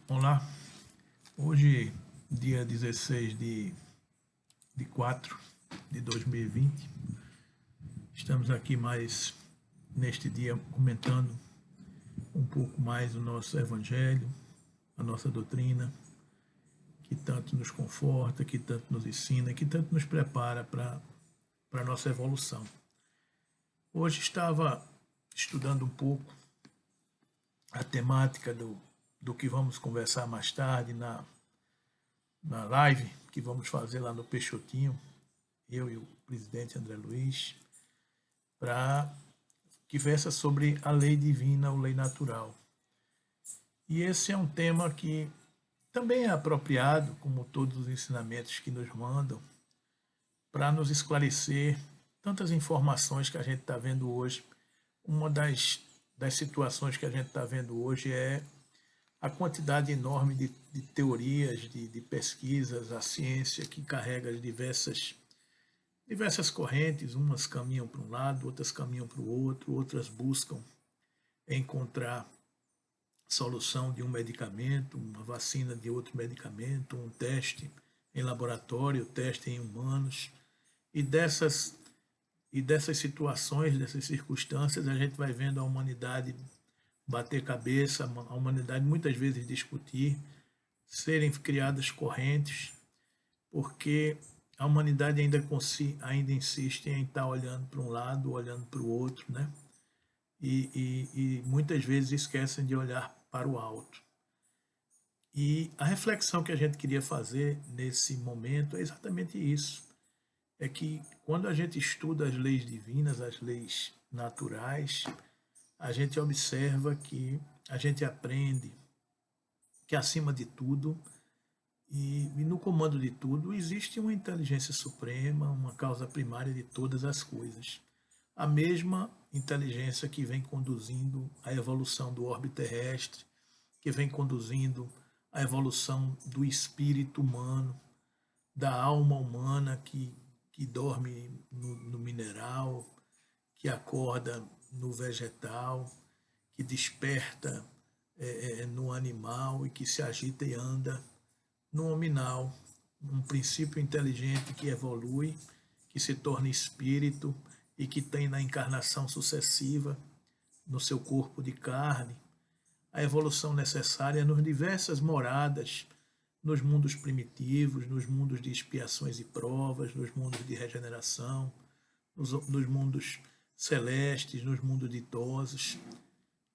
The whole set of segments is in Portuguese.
Olá, hoje, dia 16 de 4 de 2020, estamos aqui mais neste dia comentando um pouco mais o nosso Evangelho, a nossa doutrina, que tanto nos conforta, que tanto nos ensina, que tanto nos prepara para a nossa evolução. Hoje estava estudando um pouco a temática do que vamos conversar mais tarde na live que vamos fazer lá no Peixotinho, eu e o presidente André Luiz, para que versa sobre a lei divina ou lei natural. E esse é um tema que também é apropriado, como todos os ensinamentos que nos mandam, para nos esclarecer tantas informações que a gente está vendo hoje. Uma das situações que a gente está vendo hoje é a quantidade enorme de teorias, de pesquisas, a ciência que carrega diversas correntes, umas caminham para um lado, outras caminham para o outro, outras buscam encontrar solução de um medicamento, uma vacina de outro medicamento, um teste em laboratório, teste em humanos. E dessas situações, dessas circunstâncias, a gente vai vendo a humanidade bater cabeça, a humanidade muitas vezes discutir, serem criadas correntes, porque a humanidade ainda insiste em estar olhando para um lado, olhando para o outro, né? E muitas vezes esquecem de olhar para o alto. E a reflexão que a gente queria fazer nesse momento é exatamente isso. É que quando a gente estuda as leis divinas, as leis naturais, a gente observa que a gente aprende que acima de tudo e no comando de tudo existe uma inteligência suprema, uma causa primária de todas as coisas. A mesma inteligência que vem conduzindo a evolução do orbe terrestre, que vem conduzindo a evolução do espírito humano, da alma humana que dorme no mineral, que acorda no vegetal, que desperta no animal e que se agita e anda no hominal, um princípio inteligente que evolui, que se torna espírito e que tem na encarnação sucessiva, no seu corpo de carne, a evolução necessária nas diversas moradas, nos mundos primitivos, nos mundos de expiações e provas, nos mundos de regeneração, nos mundos celestes, nos mundos ditosos.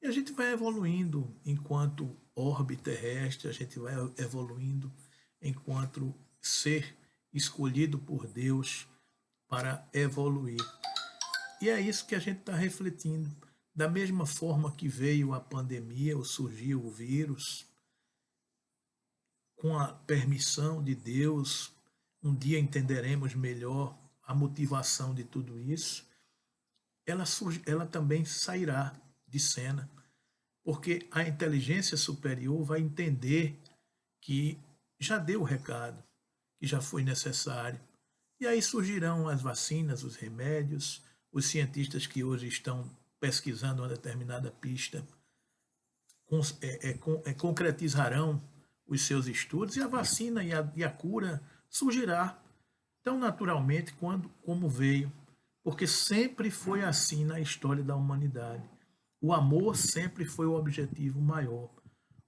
E a gente vai evoluindo enquanto orbe terrestre, a gente vai evoluindo enquanto ser escolhido por Deus para evoluir. E é isso que a gente está refletindo. Da mesma forma que veio a pandemia, ou surgiu o vírus, com a permissão de Deus, um dia entenderemos melhor a motivação de tudo isso, ela também sairá de cena, porque a inteligência superior vai entender que já deu o recado, que já foi necessário. E aí surgirão as vacinas, os remédios, os cientistas que hoje estão pesquisando uma determinada pista concretizarão os seus estudos e a vacina e a cura surgirá tão naturalmente como veio, porque sempre foi assim na história da humanidade. O amor sempre foi o objetivo maior.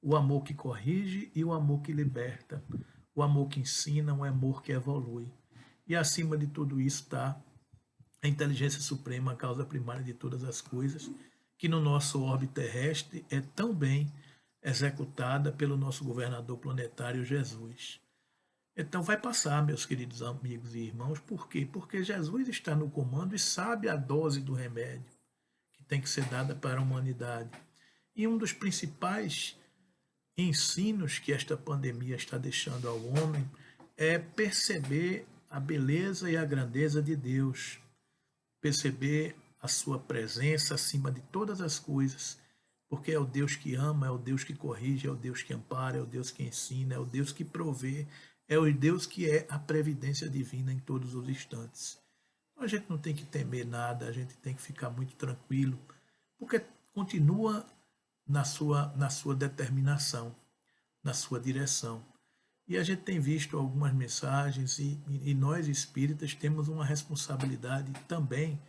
O amor que corrige e o amor que liberta. O amor que ensina, o amor que evolui. E acima de tudo isso está a inteligência suprema, a causa primária de todas as coisas, que no nosso orbe terrestre é tão bem executada pelo nosso governador planetário Jesus. Então vai passar, meus queridos amigos e irmãos, por quê? Porque Jesus está no comando e sabe a dose do remédio que tem que ser dada para a humanidade. E um dos principais ensinos que esta pandemia está deixando ao homem é perceber a beleza e a grandeza de Deus, perceber a sua presença acima de todas as coisas, porque é o Deus que ama, é o Deus que corrige, é o Deus que ampara, é o Deus que ensina, é o Deus que provê, é o Deus que é a previdência divina em todos os instantes. Então a gente não tem que temer nada, a gente tem que ficar muito tranquilo, porque continua na sua determinação, na sua direção. E a gente tem visto algumas mensagens e nós espíritas temos uma responsabilidade também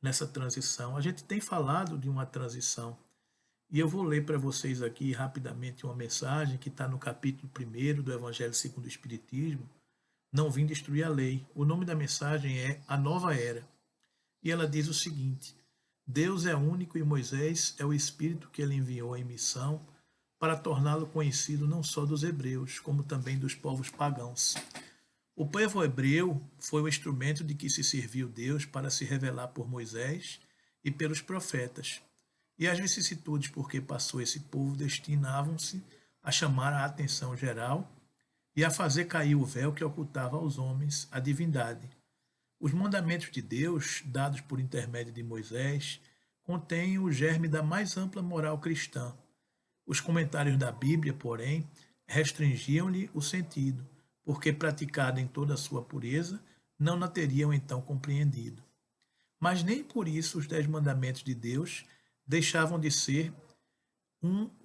nessa transição. A gente tem falado de uma transição. E eu vou ler para vocês aqui rapidamente uma mensagem que está no capítulo 1 do Evangelho segundo o Espiritismo, Não Vim Destruir a Lei. O nome da mensagem é A Nova Era. E ela diz o seguinte: Deus é único e Moisés é o Espírito que ele enviou em missão para torná-lo conhecido não só dos hebreus, como também dos povos pagãos. O povo hebreu foi o instrumento de que se serviu Deus para se revelar por Moisés e pelos profetas. E as vicissitudes por que passou esse povo destinavam-se a chamar a atenção geral e a fazer cair o véu que ocultava aos homens a divindade. Os mandamentos de Deus, dados por intermédio de Moisés, contêm o germe da mais ampla moral cristã. Os comentários da Bíblia, porém, restringiam-lhe o sentido, porque, praticada em toda a sua pureza, não na teriam então compreendido. Mas nem por isso os 10 mandamentos de Deus deixavam de ser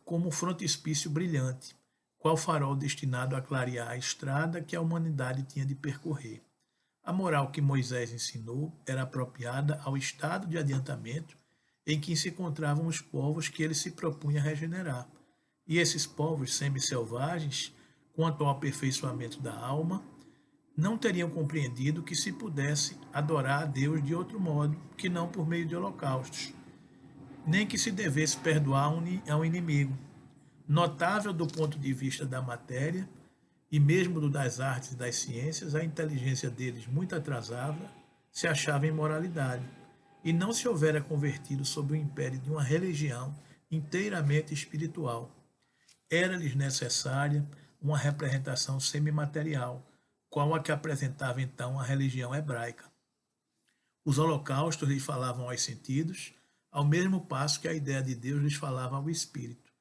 como um frontispício brilhante, qual farol destinado a clarear a estrada que a humanidade tinha de percorrer. A moral que Moisés ensinou era apropriada ao estado de adiantamento em que se encontravam os povos que ele se propunha regenerar. E esses povos semi-selvagens, quanto ao aperfeiçoamento da alma, não teriam compreendido que se pudesse adorar a Deus de outro modo que não por meio de holocaustos, nem que se devesse perdoar a um inimigo. Notável do ponto de vista da matéria e mesmo do das artes e das ciências, a inteligência deles, muito atrasada, se achava em moralidade, e não se houvera convertido sob o império de uma religião inteiramente espiritual. Era-lhes necessária uma representação semimaterial, qual a que apresentava então a religião hebraica. Os holocaustos lhes falavam aos sentidos, ao mesmo passo que a ideia de Deus lhes falava ao espírito.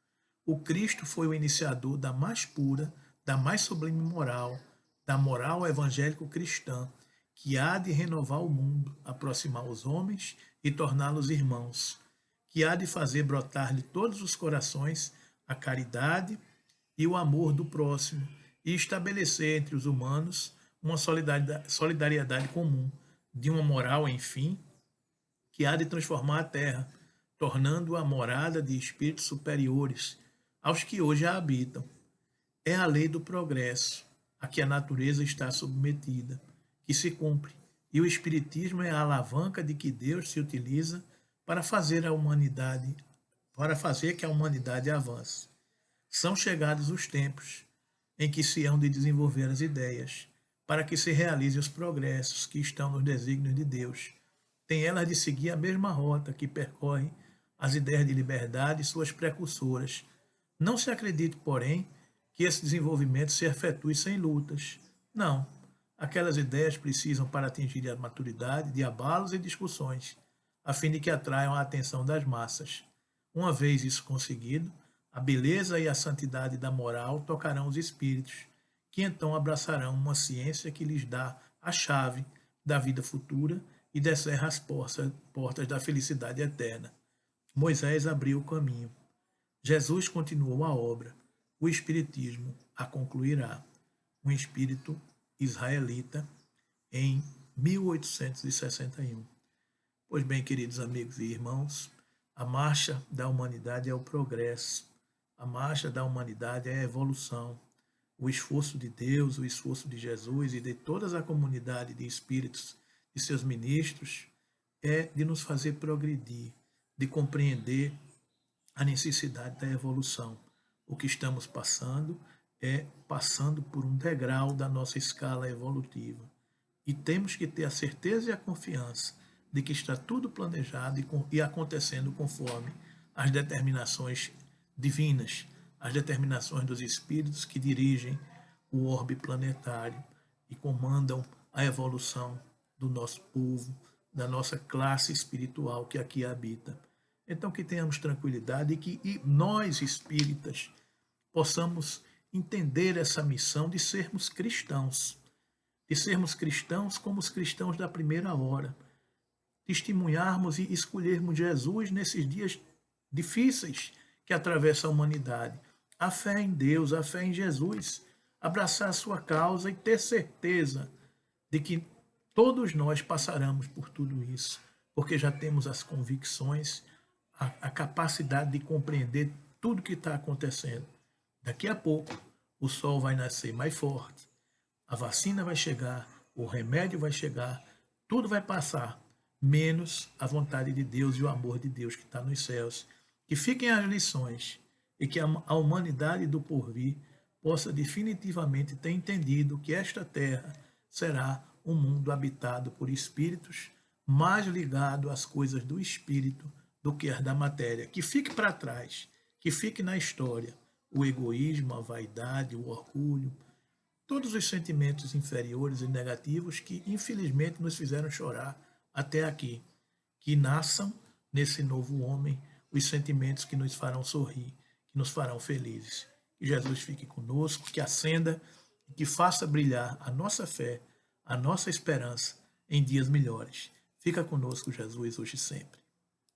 O Cristo foi o iniciador da mais pura, da mais sublime moral, da moral evangélico-cristã, que há de renovar o mundo, aproximar os homens e torná-los irmãos, que há de fazer brotar de todos os corações a caridade e o amor do próximo e estabelecer entre os humanos uma solidariedade comum, de uma moral, enfim, que há de transformar a terra, tornando-a morada de espíritos superiores aos que hoje a habitam. É a lei do progresso, a que a natureza está submetida, que se cumpre, e o Espiritismo é a alavanca de que Deus se utiliza para fazer que a humanidade avance. São chegados os tempos em que se hão de desenvolver as ideias, para que se realizem os progressos que estão nos desígnios de Deus. Tem elas de seguir a mesma rota que percorre as ideias de liberdade e suas precursoras. Não se acredite, porém, que esse desenvolvimento se efetue sem lutas. Não. Aquelas ideias precisam, para atingir a maturidade, de abalos e discussões, a fim de que atraiam a atenção das massas. Uma vez isso conseguido, a beleza e a santidade da moral tocarão os espíritos, que então abraçarão uma ciência que lhes dá a chave da vida futura e descerra as portas da felicidade eterna. Moisés abriu o caminho. Jesus continuou a obra. O Espiritismo a concluirá. Um espírito israelita em 1861. Pois bem, queridos amigos e irmãos, a marcha da humanidade é o progresso. A marcha da humanidade é a evolução. O esforço de Deus, o esforço de Jesus e de toda a comunidade de espíritos e seus ministros é de nos fazer progredir, de compreender a necessidade da evolução. O que estamos passando é passando por um degrau da nossa escala evolutiva. E temos que ter a certeza e a confiança de que está tudo planejado e acontecendo conforme as determinações divinas, as determinações dos espíritos que dirigem o orbe planetário e comandam a evolução do nosso povo, da nossa classe espiritual que aqui habita. Então, que tenhamos tranquilidade e que nós, espíritas, possamos entender essa missão de sermos cristãos como os cristãos da primeira hora, testemunharmos e escolhermos Jesus nesses dias difíceis que atravessa a humanidade, A fé em Deus, a fé em Jesus, abraçar a sua causa e ter certeza de que todos nós passaremos por tudo isso, porque já temos as convicções, a capacidade de compreender tudo que está acontecendo. Daqui a pouco, o sol vai nascer mais forte, a vacina vai chegar, o remédio vai chegar, tudo vai passar, menos a vontade de Deus e o amor de Deus que está nos céus. Que fiquem as lições e que a humanidade do porvir possa definitivamente ter entendido que esta terra será um mundo habitado por espíritos mais ligado às coisas do espírito do que as da matéria. Que fique para trás, que fique na história o egoísmo, a vaidade, o orgulho, todos os sentimentos inferiores e negativos que infelizmente nos fizeram chorar até aqui. Que nasçam nesse novo homem os sentimentos que nos farão sorrir, que nos farão felizes. Que Jesus fique conosco, que acenda e que faça brilhar a nossa fé, a nossa esperança em dias melhores. Fica conosco, Jesus, hoje e sempre.